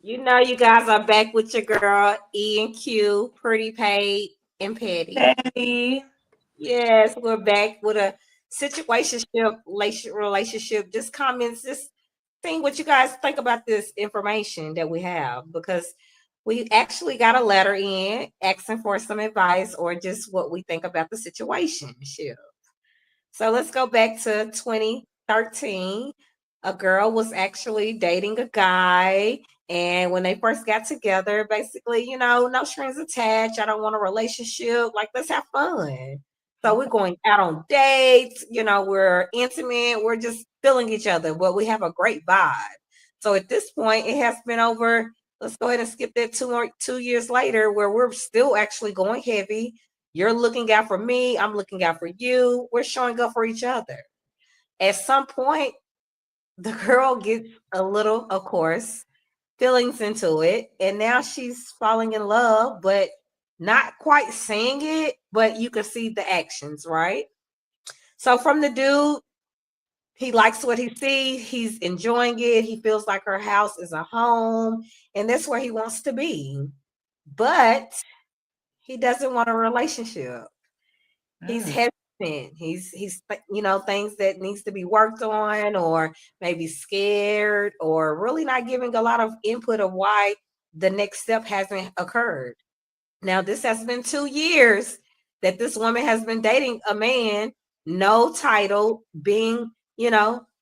You know, you guys are back with your girl E and Q, Pretty Paid and Petty. Hey. Yes, we're back with a situationship relationship. Just comments, just seeing what you guys think about this information that we have because we actually got a letter in asking for some advice or just what we think about the situationship. So let's go back to 2013. A girl was actually dating a guy. And when they first got together, basically, no strings attached. I don't want a relationship. Like, let's have fun. So we're Okay. going out on dates. We're intimate. We're just feeling each other, but we have a great vibe. So at this point, it has been over. Let's go ahead and skip that 2 years later, where we're still actually going heavy. You're looking out for me. I'm looking out for you. We're showing up for each other. At some point, the girl gets a little, of course, feelings into it. And now she's falling in love, but not quite saying it, but you can see the actions, right? So from the dude, he likes what he sees. He's enjoying it. He feels like her house is a home, and that's where he wants to be. But he doesn't want a relationship. He's Mm. hesitant. He's things that needs to be worked on, or maybe scared, or really not giving a lot of input of why the next step hasn't occurred. Now, this has been 2 years that this woman has been dating a man, no title, being,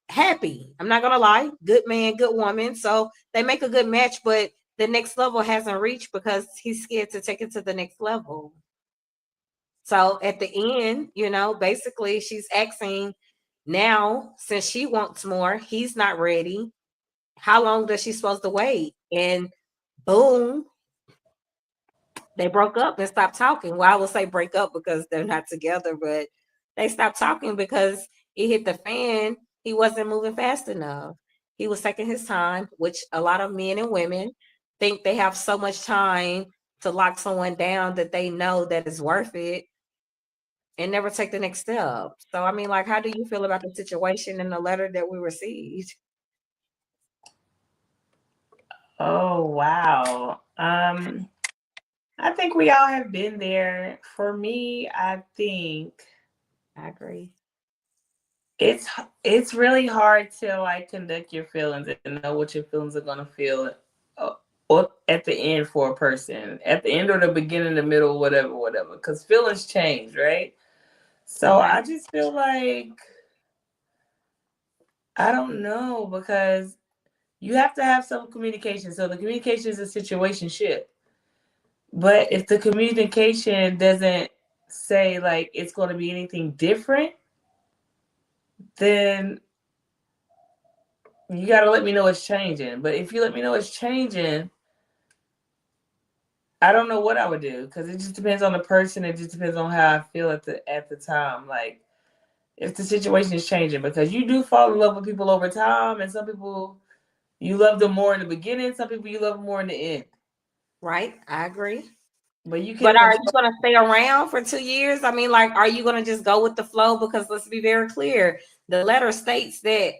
happy. I'm not gonna lie, good man, good woman. So they make a good match, but the next level hasn't reached because he's scared to take it to the next level. So at the end, basically she's asking now, since she wants more, he's not ready. How long does she supposed to wait? And boom, they broke up and stopped talking. Well, I will say break up because they're not together, but they stopped talking because it hit the fan. He wasn't moving fast enough. He was taking his time, which a lot of men and women think they have so much time to lock someone down that they know that it's worth it and never take the next step. So, I mean, like, how do you feel about the situation and the letter that we received? Oh, wow. I think we all have been there. For me, I think I agree. it's it's really hard to like conduct your feelings and know what your feelings are gonna feel uh, or at the end for a person, at the end or the beginning, the middle, whatever, whatever. Because feelings change, right? So Okay. I just feel like I don't know because you have to have some communication. So the communication is a situationship. But if the communication doesn't say like it's going to be anything different, then you got to let me know it's changing. But if you let me know it's changing, I don't know what I would do because it just depends on the person. It just depends on how I feel at the time. Like if the situation is changing, because you do fall in love with people over time, and some people you love them more in the beginning, some people you love them more in the end. Right. I agree. But you But can are you control. going to stay around for 2 years? I mean, like, are you going to just go with the flow? Because let's be very clear. The letter states that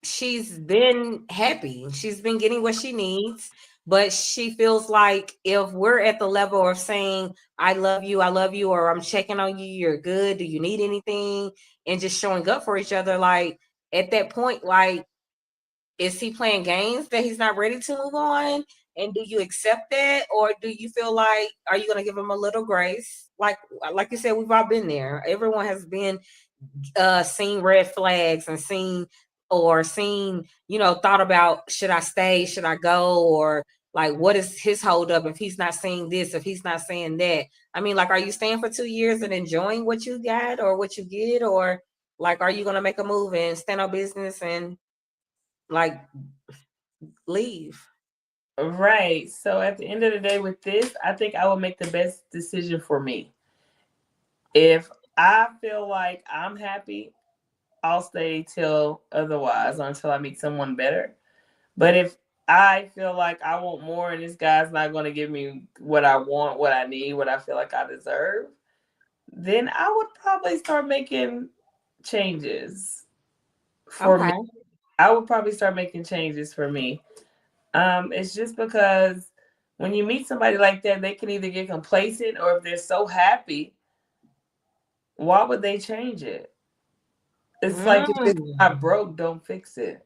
she's been happy. She's been getting what she needs, but she feels like if we're at the level of saying, I love you, or I'm checking on you, you're good, do you need anything? And just showing up for each other, like at that point, like, is he playing games that he's not ready to move on? And do you accept that, or do you feel like are you going to give him a little grace? Like you said, we've all been there. Everyone has been seen red flags and thought about should I stay, should I go, or like what is his hold up if he's not saying this, if he's not saying that. I mean, like, are you staying for 2 years and enjoying what you got or what you get, or like are you going to make a move and stand on business and like leave? Right. So at the end of the day, with this, I think I will make the best decision for me. If I feel like I'm happy, I'll stay till otherwise until I meet someone better. But if I feel like I want more and this guy's not going to give me what I want, what I need, what I feel like I deserve, then I would probably start making changes for me. Okay. I would probably start making changes for me. It's just because when you meet somebody like that, they can either get complacent, or if they're so happy, why would they change it? It's like, if it's not Mm. broke, don't fix it.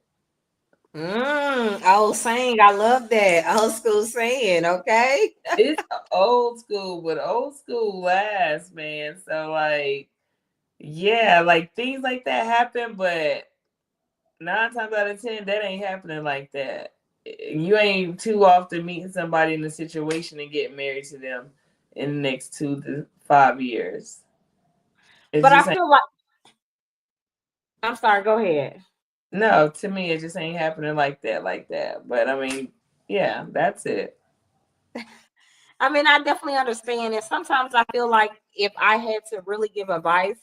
Old saying. I love that. Old school saying. Okay. It's old school, but old school lasts, man. So like, yeah, like things like that happen, but 9 times out of 10, that ain't happening like that. You ain't too often meeting somebody in a situation and getting married to them in the next 2 to 5 years. It But I just ain't. feel like I'm sorry, go ahead. No, to me, it just ain't happening like that, like that. But I mean, yeah, that's it. I mean, I definitely understand. And sometimes I feel like if I had to really give advice,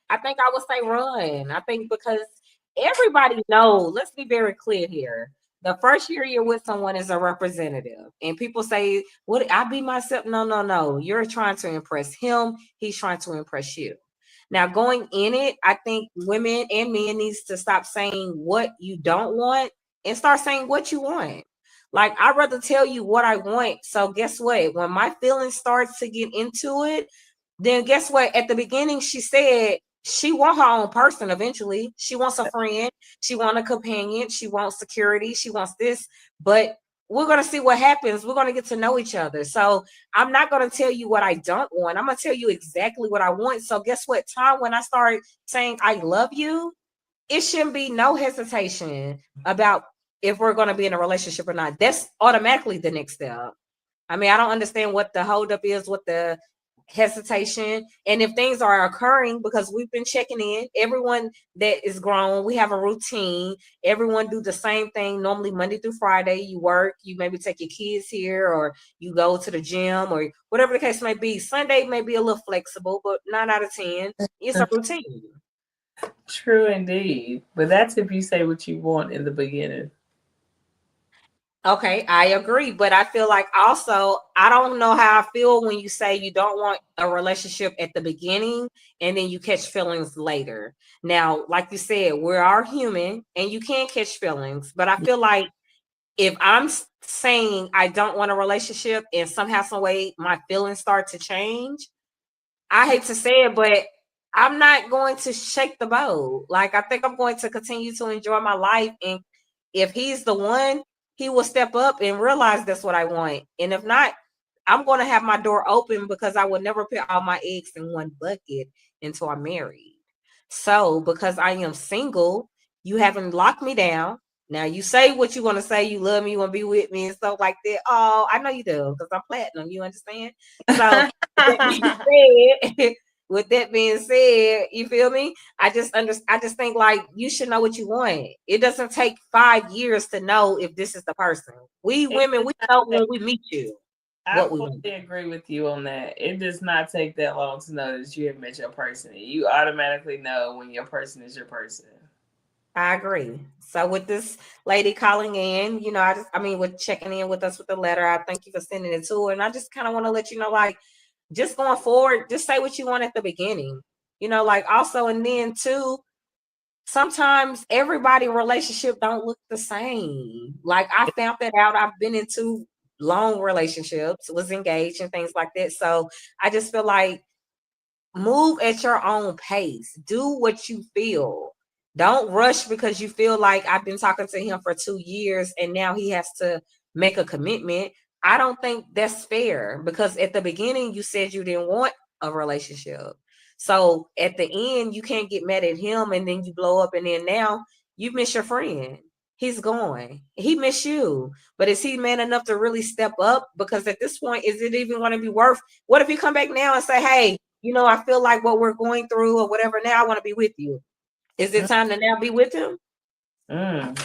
I think I would say run. I think because everybody knows, let's be very clear here. The first year you're with someone is a representative. And people say, would I be myself? No, no, no. You're trying to impress him. He's trying to impress you. Now, going in it, I think women and men needs to stop saying what you don't want and start saying what you want. Like, I'd rather tell you what I want. So guess what? When my feelings starts to get into it, then guess what? At the beginning, she said she want her own person eventually. She wants a friend. She want a companion. She wants security. She wants this. But we're gonna see what happens. We're gonna get to know each other. So I'm not gonna tell you what I don't want. I'm gonna tell you exactly what I want. So guess what? Time when I start saying I love you, it shouldn't be no hesitation about if we're going to be in a relationship or not. That's automatically the next step. I mean, I don't understand what the holdup is with the hesitation. And if things are occurring, because we've been checking in, everyone that is grown, we have a routine. Everyone do the same thing normally Monday through Friday. You work, you maybe take your kids here, or you go to the gym, or whatever the case may be. Sunday may be a little flexible, but 9 out of 10, it's a routine. True indeed. But that's if you say what you want in the beginning. Okay, I agree, but I feel like also I don't know how I feel when you say you don't want a relationship at the beginning and then you catch feelings later. Now, like you said, we are human and you can catch feelings, but I feel like if I'm saying I don't want a relationship and somehow some way my feelings start to change, I hate to say it, but I'm not going to shake the boat. Like, I think I'm going to continue to enjoy my life. And if he's the one, he will step up and realize that's what I want. And if not, I'm going to have my door open because I would never put all my eggs in one bucket until I'm married. So, because I am single, you haven't locked me down. Now you say what you want to say. You love me, you want to be with me, and stuff like that. Oh, I know you do because I'm platinum. You understand? So, with that being said, with that being said, you feel me? I just think like you should know what you want. It doesn't take 5 years to know if this is the person. We It women, does we not know take, when we meet you I what we want. fully agree with you on that. It does not take that long to know that you have met your person. You automatically know when your person is your person. I agree. So with this lady calling in, I mean, with checking in with us with the letter, I thank you for sending it to her. And I just kind of want to let you know, like, just going forward, just say what you want at the beginning. Like also, and then too, sometimes everybody relationship don't look the same. Like I found that out. I've been into long relationships, was engaged and things like that. So I just feel like move at your own pace. Do what you feel. Don't rush because you feel like I've been talking to him for 2 years and now he has to make a commitment. I don't think that's fair because at the beginning you said you didn't want a relationship. So at the end, you can't get mad at him and then you blow up and then now you miss your friend. He's gone. He miss you. But is he man enough to really step up? Because at this point, is it even going to be worth? What if he come back now and say, "Hey, I feel like what we're going through or whatever. Now I want to be with you." Is it time to now be with him? Mm,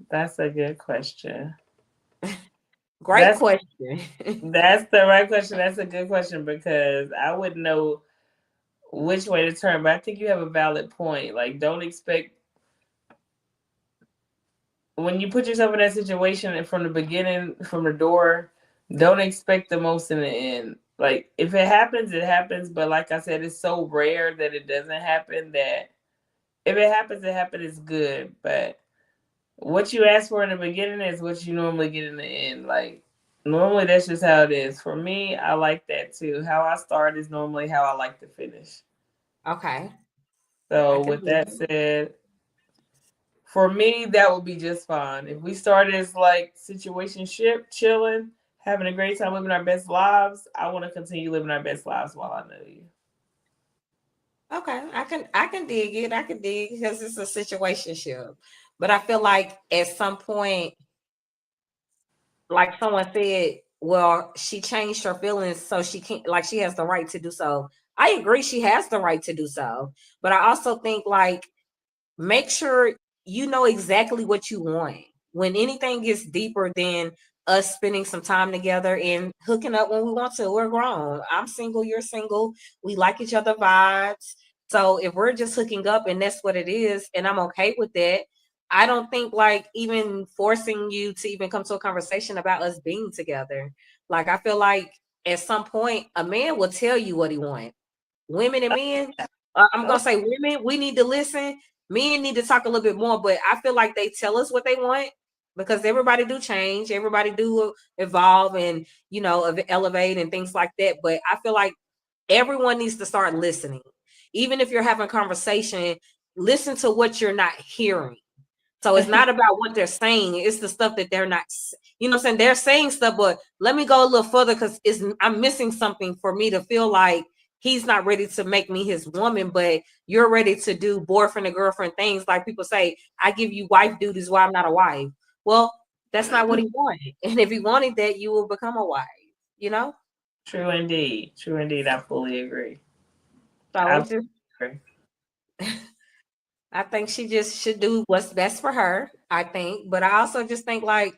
that's a good question. Great That's question. that's the right question. That's a good question because I wouldn't know which way to turn. But I think you have a valid point. Like, don't expect when you put yourself in that situation and from the beginning, from the door, don't expect the most in the end. Like, if it happens, it happens. But like I said, it's so rare that it doesn't happen that if it happens, it happens. It's good. But What you ask for in the beginning is what you normally get in the end. Like normally that's just how it is. For me, I like that too. How I start is normally how I like to finish. Okay. I So can with do that said, for me that would be just fine. If we started as like situationship, chilling, having a great time, living our best lives, I want to continue living our best lives while I know you. okay. I can dig it. I can dig because it's a situationship. But I feel like at some point, like someone said, well, she changed her feelings so she can't, like she has the right to do so. I agree she has the right to do so. But I also think like make sure you know exactly what you want. When anything gets deeper than us spending some time together and hooking up when we want to, we're grown. I'm single, you're single. We like each other vibes. So if we're just hooking up and that's what it is, and I'm okay with that, I don't think like even forcing you to even come to a conversation about us being together. Like I feel like at some point a man will tell you what he wants. Women and men, I'm Oh, gonna say women, we need to listen. Men need to talk a little bit more, but I feel like they tell us what they want because everybody do change, everybody do evolve and elevate and things like that. But I feel like everyone needs to start listening. Even if you're having conversation, listen to what you're not hearing. So it's not about what they're saying, it's the stuff that they're not, you know what I'm saying? They're saying stuff, but let me go a little further because it's I'm missing something for me to feel like he's not ready to make me his woman, but you're ready to do boyfriend and girlfriend things. Like people say, I give you wife duties while I'm not a wife. Well, that's not what he wanted. And if he wanted that, you will become a wife, you know? true indeed. True indeed. I fully agree. So I it's just agree. I think she just should do what's best for her, I think. But I also just think like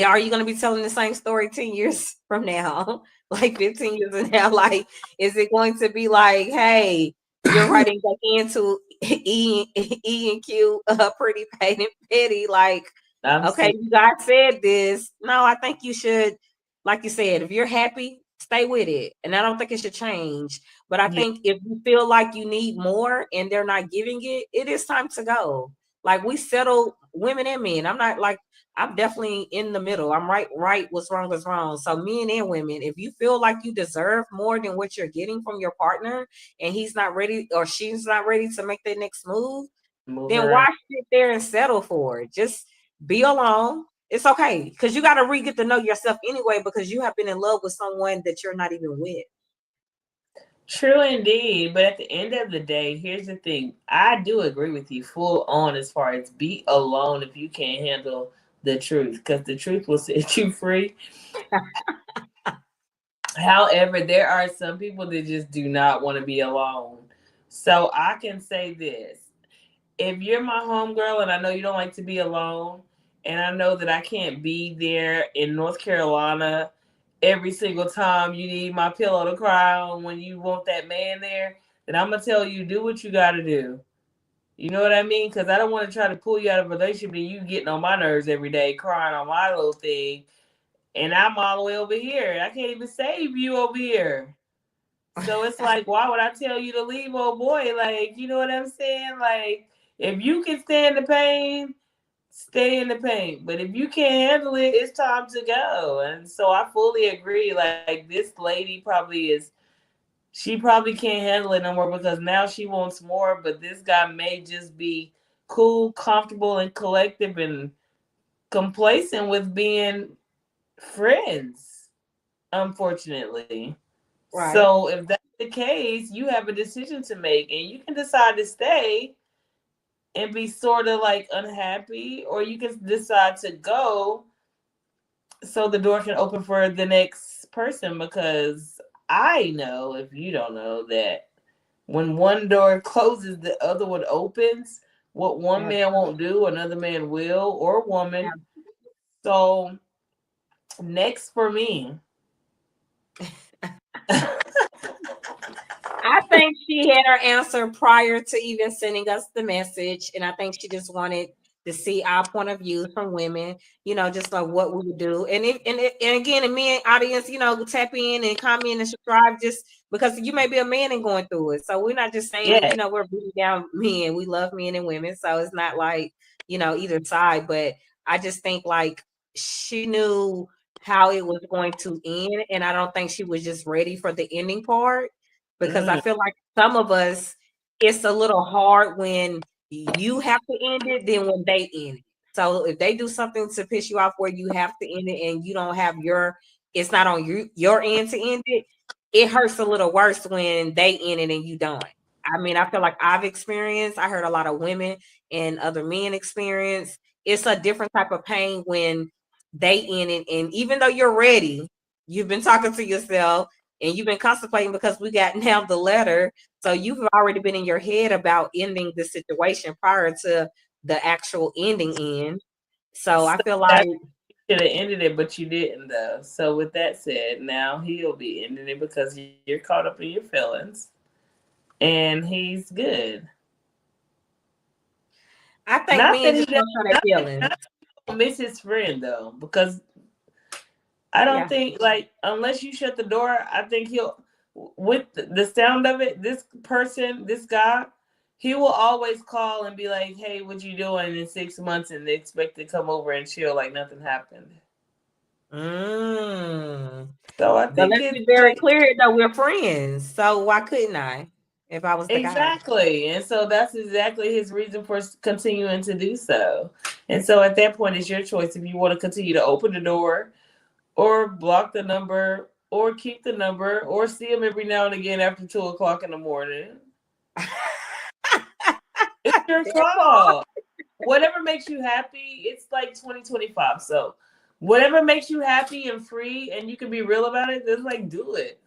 are you going to be telling the same story 10 years from now, like 15 years from now? Like, is it going to be like, hey, you're writing back into E and Q, pretty paid and petty? Like, I'm okay, sick. you guys said this. No, I think you should, like you said, if you're happy, stay with it. And I don't think it should change. But I Yeah, think if you feel like you need more and they're not giving it, it is time to go. Like we settle women and men. I'm not like I'm definitely in the middle. I'm right. What's wrong is wrong. So men and women, if you feel like you deserve more than what you're getting from your partner and he's not ready or she's not ready to make their next move, move then why around. sit there and settle for it? Just be alone. It's okay. Because you gotta re get to know yourself anyway, because you have been in love with someone that you're not even with. True indeed. But at the end of the day, here's the thing. I do agree with you full on as far as be alone if you can't handle the truth. Because the truth will set you free. However, there are some people that just do not want to be alone. So I can say this. If you're my homegirl and I know you don't like to be alone, and I know that I can't be there in North Carolina every single time you need my pillow to cry on when you want that man there, then I'm gonna tell you do what you gotta do. You know what I mean? Because I don't want to try to pull you out of a relationship and you getting on my nerves every day, crying on my little thing, and I'm all the way over here. I can't even save you over here. So it's like, why would I tell you to leave, old boy? Like, you know what I'm saying? Like, if you can stand the pain, stay in the pain. But if you can't handle it, it's time to go. And so I fully agree. Like, this lady probably is, she probably can't handle it no more because now she wants more. But this guy may just be cool, comfortable, and collective and complacent with being friends, unfortunately. Right. So if that's the case, you have a decision to make, and you can decide to stay and be sort of like unhappy, or you can decide to go so the door can open for the next person. Because I know, if you don't know, that when one door closes, the other one opens. What one Yeah. man won't do, another man will, or woman. Yeah. So next for me. I think she had her answer prior to even sending us the message, and I think she just wanted to see our point of view from women, just like what we would do. And again, the men audience, tap in and comment and subscribe just because you may be a man and going through it. So we're not just saying, Yeah, we're beating down men. We love men and women, so it's not like either side. But I just think like she knew how it was going to end, and I don't think she was just ready for the ending part, because I Mm. feel like some of us, it's a little hard when you have to end it than when they end it. So if they do something to piss you off where you have to end it and you don't have it's not on your end to end it, it hurts a little worse when they end it and you don't. I mean, I feel like I heard a lot of women and other men experience. It's a different type of pain when they end it, and even though you're ready, you've been talking to yourself and you've been contemplating because we got now the letter. So you've already been in your head about ending the situation prior to the actual ending end. So So I feel that like should have ended it, but you didn't though. So with that said, now he'll be ending it because you're caught up in your feelings, and he's good. I think Not that men he just doesn't, don't show their feelings. not that he don't miss his friend though, because I don't Yeah. think like unless you shut the door, I think he'll with the sound of it. This person, this guy, he will always call and be like, "Hey, what you doing in 6 months?" And they expect to come over and chill like nothing happened. Mm. So I But think let's it's be very like clear though, we're friends. So why couldn't I if I was the guy? exactly, and so that's exactly his reason for continuing to do so. And so at that point, it's your choice if you want to continue to open the door or block the number, or keep the number, or see them every now and again after 2 o'clock in the morning. It's your That part. call. Whatever makes you happy, it's like 2025. So whatever makes you happy and free and you can be real about it, just like do it.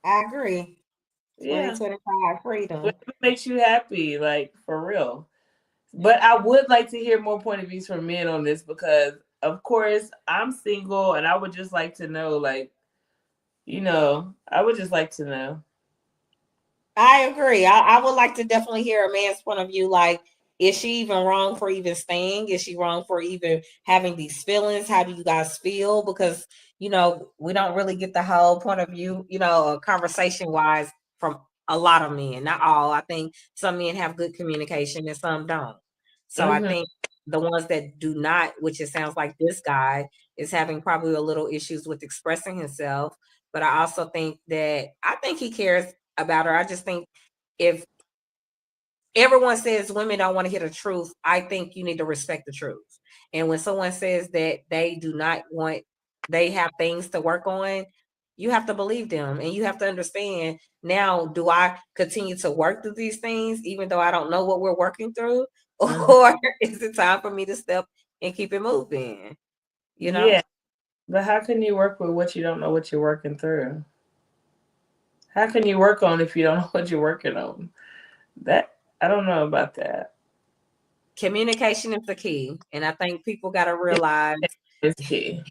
I agree. Yeah. 2025 freedom. Whatever makes you happy, like for real. But I would like to hear more point of views from men on this because of course I'm single and I would just like to know, like, I would just like to know. I agree. I would like to definitely hear a man's point of view. Like, is she even wrong for even staying? Is she wrong for even having these feelings? How do you guys feel? Because, we don't really get the whole point of view, conversation wise from a lot of men. Not all. I think some men have good communication and some don't. So I Hmm. think the ones that do not, which it sounds like this guy is having probably a little issues with expressing himself. But I also think that I think he cares about her. I just think if everyone says women don't want to hear the truth, I think you need to respect the truth. And when someone says that they do not want, they have things to work on, you have to believe them and you have to understand. Now, do I continue to work through these things even though I don't know what we're working through? Hmm. Or is it time for me to step and keep it moving? You know? Yeah. But how can you work with what you don't know what you're working through? How can you work on if you don't know what you're working on? That I don't know about that. Communication is the key. And I think people got to realize It's key.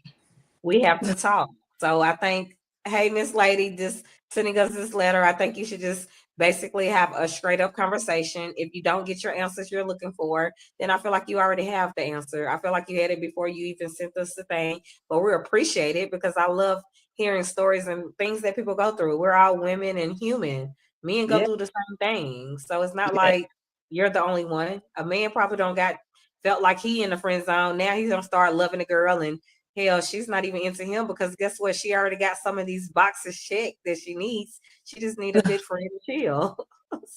we have to talk. So I think, hey, Miss Lady, just sending us this letter, I think you should just basically have a straight up conversation. If you don't get your answers you're looking for, then I feel like you already have the answer. I feel like you had it before you even sent us the thing, but we appreciate it because I love hearing stories and things that people go through. We're all women and human. Men go Yeah. through the same things. So it's not Yeah. like you're the only one. A man probably don't got felt like he in the friend zone. Now he's gonna start loving a girl and hell, she's not even into him because guess what? She already got some of these boxes checked that she needs. She just need a good friend to chill.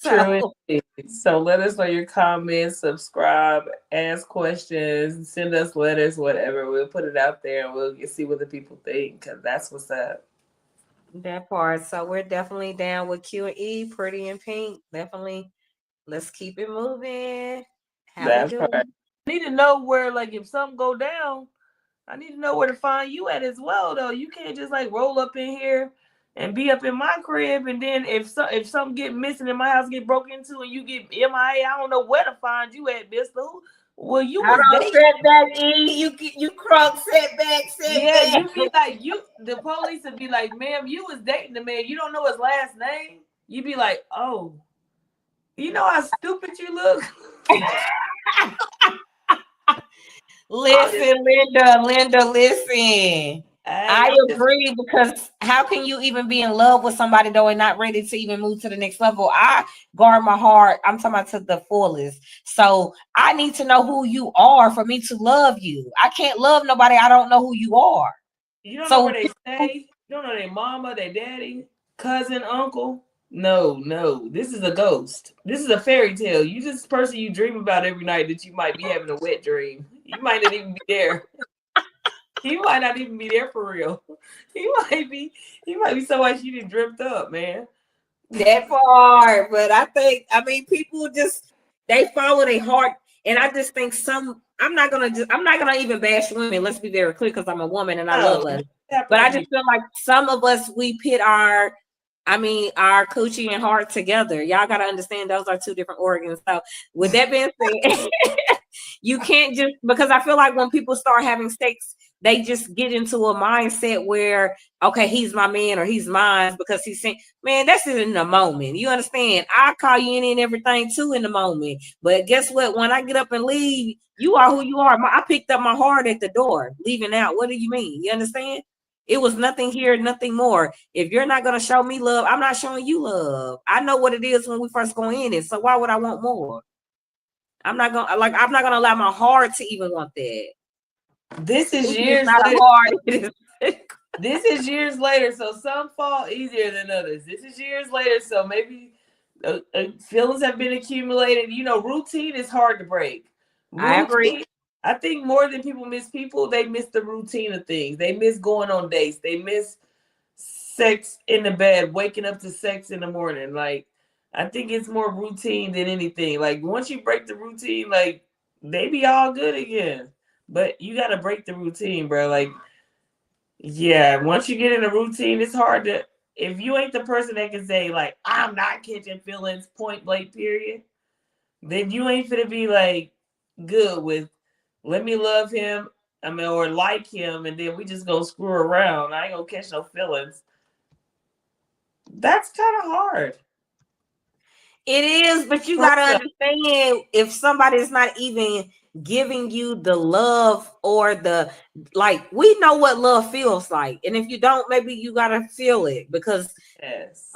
True So indeed. So let us know your comments, subscribe, ask questions, send us letters, whatever. We'll put it out there and we'll see what the people think because that's what's up. that part. So we're definitely down with Q and E, pretty in pink. Definitely, let's keep it moving. Have a That good part. one. I need to know where, like, if something go down, I need to know where to find you at as well, though. You can't just like roll up in here and be up in my crib, and then if something get missing and my house get broken into and you get MIA, I don't know where to find you at, Mister. Well, you Hold was on, dating. setback E. You crunk setback, Yeah, setback. you be like you. The police would be like, "Ma'am, you was dating the man. You don't know his last name." You be like, "Oh, you know how stupid you look." All this Listen, Linda, listen. I I'm just, agree, because how can you even be in love with somebody though and not ready to even move to the next level? I guard my heart. I'm talking about to the fullest. So I need to know who you are for me to love you. I can't love nobody I don't know who you are. you don't know where So they stay. You don't know their mama, their daddy, cousin, uncle. No, no. This is a ghost. This is a fairy tale. You just person you dream about every night that you might be having a wet dream. You might not even be there. He might not even be there for real. He might be. He might be somebody she done dreamt up, man. that part, but I mean, people just they follow their heart, and I just think some. I'm not gonna even bash women. Let's be very clear, because I'm a woman and I love No, us. that But I point just you. feel like some of us we pit our coochie and heart together. Y'all gotta understand those are two different organs. So with that being said, you can't just, because I feel like when people start having sex, they just get into a mindset where, okay, he's my man or he's mine because he's saying, man, that's in the moment. You understand? I call you in and everything too in the moment. But guess what? When I get up and leave, you are who you are. I picked up my heart at the door, leaving out. What do you mean? You understand? It was nothing here, nothing more. If you're not going to show me love, I'm not showing you love. I know what it is when we first go in it. So why would I want more? I'm not gonna allow my heart to even want that. This is It's just years not a later. heart. It is. This is years later, so some fall easier than others. This is years later, so maybe feelings have been accumulated. You know, routine is hard to break. I agree. Routine, I think more than people, they miss the routine of things. They miss going on dates. They miss sex in the bed, waking up to sex in the morning. Like, I think it's more routine than anything. Like, once you break the routine, like, they be all good again. But you got to break the routine, bro. Like, yeah, once you get in a routine, it's hard to. If you ain't the person that can say like I'm not catching feelings point blank period, then you ain't gonna be like good with. Let me love him, I mean, or like him, and then we just gonna screw around. I ain't gonna catch no feelings. That's kind of hard. It is, but you gotta understand if somebody's not even giving you the love or the like, we know what love feels like. And if you don't, maybe you gotta feel it because Yes.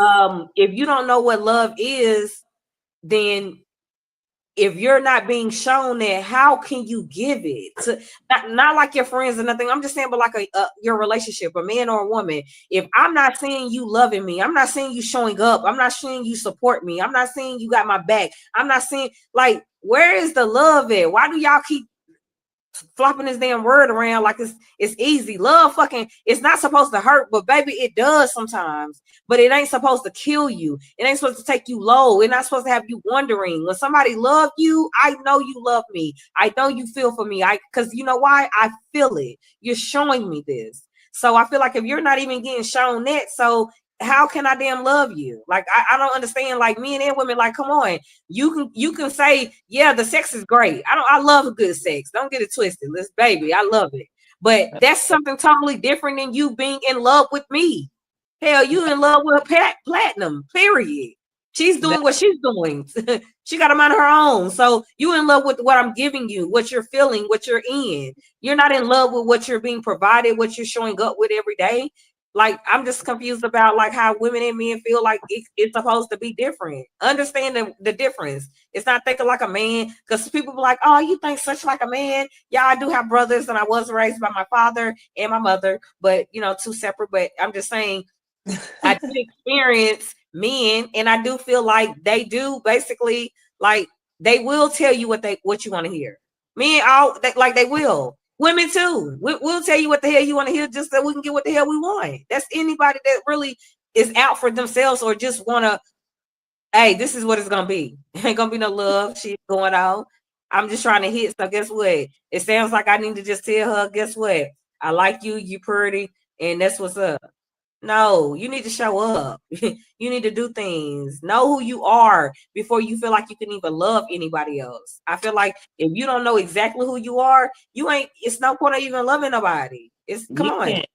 if you don't know what love is, then if you're not being shown that, how can you give it to not like your friends or nothing? I'm just saying, but like your relationship, a man or a woman. If I'm not seeing you loving me, I'm not seeing you showing up, I'm not seeing you support me, I'm not seeing you got my back, I'm not seeing, like, where is the love at? Why do y'all keep flopping this damn word around like it's easy? Love fucking, it's not supposed to hurt, but baby, it does sometimes. But it ain't supposed to kill you. It ain't supposed to take you low. It's not supposed to have you wondering. When somebody love you, I know you love me. I know you feel for me. Because you know why? I feel it. You're showing me this. So I feel like if you're not even getting shown that, so how can I damn love you? Like I don't understand. Like men and women, like, come on. You can say, yeah, the sex is great. I love good sex. Don't get it twisted. Let's baby, I love it. But that's something totally different than you being in love with me. Hell, you in love with platinum, period. She's doing That, what she's doing. She got them on her own. So you in love with what I'm giving you, what you're feeling, what you're in. You're not in love with what you're being provided, what you're showing up with every day. Like, I'm just confused about like how women and men feel like it's supposed to be different. Understand the difference. It's not thinking like a man, because people be like, oh, you think such like a man. Yeah, I do have brothers, and I was raised by my father and my mother, but two separate. But I'm just saying, I did experience men, and I do feel like they do basically, like, they will tell you what you want to hear. Men, like they will. Women too. We'll tell you what the hell you want to hear just so we can get what the hell we want. That's anybody that really is out for themselves or just want to. Hey, this is what it's gonna be. Ain't gonna be no love shit going on. I'm just trying to hit. So guess what? It sounds like I need to just tell her. Guess what? I like you. You pretty, and that's what's up. No, you need to show up. You need to do things. Know who you are before you feel like you can even love anybody else. I feel like if you don't know exactly who you are, it's no point of even loving nobody. Come you on. can't.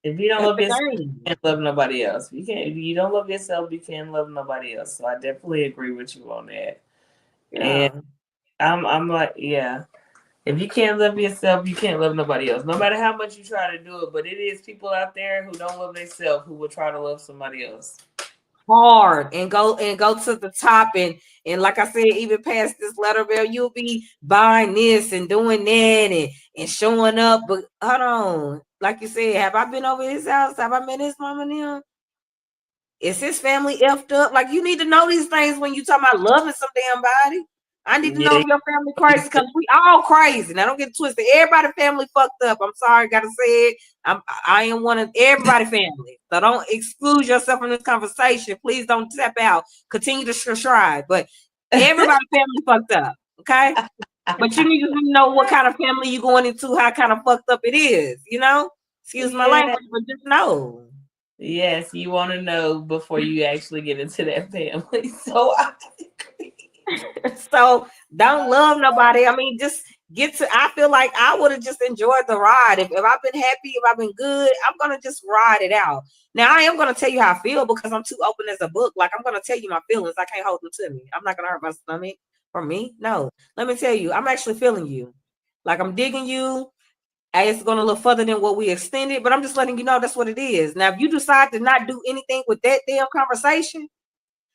If you don't That's love the yourself, you game. can't love nobody else. You can't. If you don't love yourself, you can't love nobody else. So I definitely agree with you on that. And Yeah. I'm like, yeah. If you can't love yourself, you can't love nobody else. No matter how much you try to do it, but it is people out there who don't love themselves who will try to love somebody else. Hard and go to the top and like I said, even past this letter bill, you'll be buying this and doing that and showing up. But hold on, like you said, have I been over his house? Have I met his mom and him? Is his family effed up? Like, you need to know these things when you talk about loving some damn body. I need to know Yeah, if your family crazy, because we all crazy. Now, don't get twisted. Everybody family fucked up. I'm sorry, gotta say it. I am one of everybody family. So don't exclude yourself from this conversation. Please don't tap out. Continue to subscribe. But everybody family fucked up. Okay? But you need to know what kind of family you going into, how kind of fucked up it is, you know? Excuse my yeah. language, but just know. Yes, you want to know before you actually get into that family. So I agree. So don't love nobody. I mean, just get to. I feel like I would have just enjoyed the ride. If I've been happy, if I've been good, I'm gonna just ride it out. Now I am gonna tell you how I feel because I'm too open as a book. Like, I'm gonna tell you my feelings. I can't hold them to me. I'm not gonna hurt my stomach. For me, no. Let me tell you, I'm actually feeling you. Like, I'm digging you. And it's going a little further than what we extended, but I'm just letting you know that's what it is. Now, if you decide to not do anything with that damn conversation,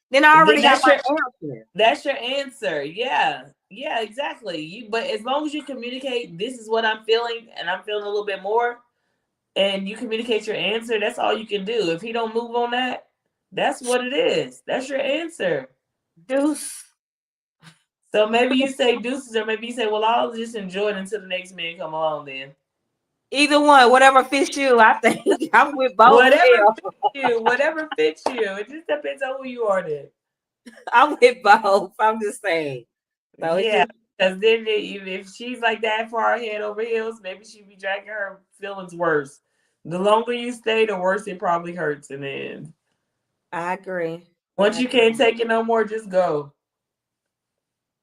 then I Then already got my answer. that's your answer. Yeah. Yeah, exactly. But as long as you communicate, this is what I'm feeling and I'm feeling a little bit more, and you communicate your answer, that's all you can do. If he don't move on that, that's what it is. That's your answer. Deuce. So maybe you say deuces, or maybe you say, well, I'll just enjoy it until the next man come along then. Either one, whatever fits you. I think I'm with both. Whatever Hell, fits you, whatever fits you. It just depends on who you are then. I'm with both. I'm just saying. So it Yeah, just, because then if she's like that far head over heels, maybe she'd be dragging her feelings worse. The longer you stay, the worse it probably hurts in the end. I agree. Once I you can't agree. take it no more, just go.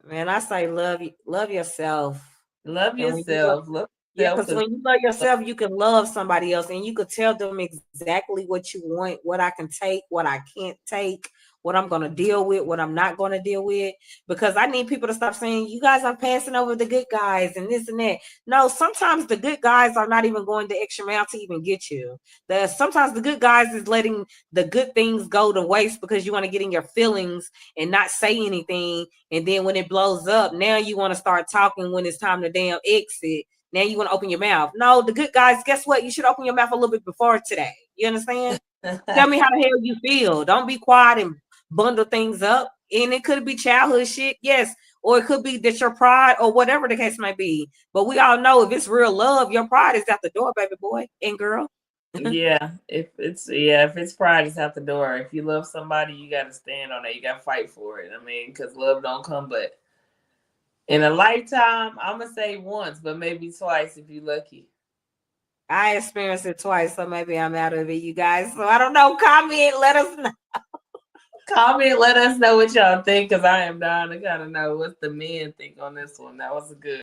Man, I say love yourself. Love And when you love, yourself. Love yeah, yourself. because Because when you love yourself, you can love somebody else and you could tell them exactly what you want, what I can take, what I can't take, what I'm going to deal with, what I'm not going to deal with. Because I need people to stop saying, you guys are passing over the good guys and this and that. No, sometimes the good guys are not even going the extra mile to even get you. Sometimes the good guys is letting the good things go to waste because you want to get in your feelings and not say anything. And then when it blows up, now you want to start talking when it's time to damn exit. Now you want to open your mouth. No, the good guys, guess what? You should open your mouth a little bit before today. You understand? Tell me how the hell you feel. Don't be quiet and bundle things up. And it could be childhood shit, yes. Or it could be that your pride or whatever the case might be. But we all know if it's real love, your pride is out the door, baby boy and girl. yeah, if it's pride, it's out the door. If you love somebody, you got to stand on it. You got to fight for it. I mean, because love don't come but in a lifetime. I'm gonna say once, but maybe twice if you're lucky. I experienced it twice, so maybe I'm out of it, you guys. So I don't know. Comment, let us know. Comment, let us know what y'all think, because I am dying to kind of know what the men think on this one. That was a good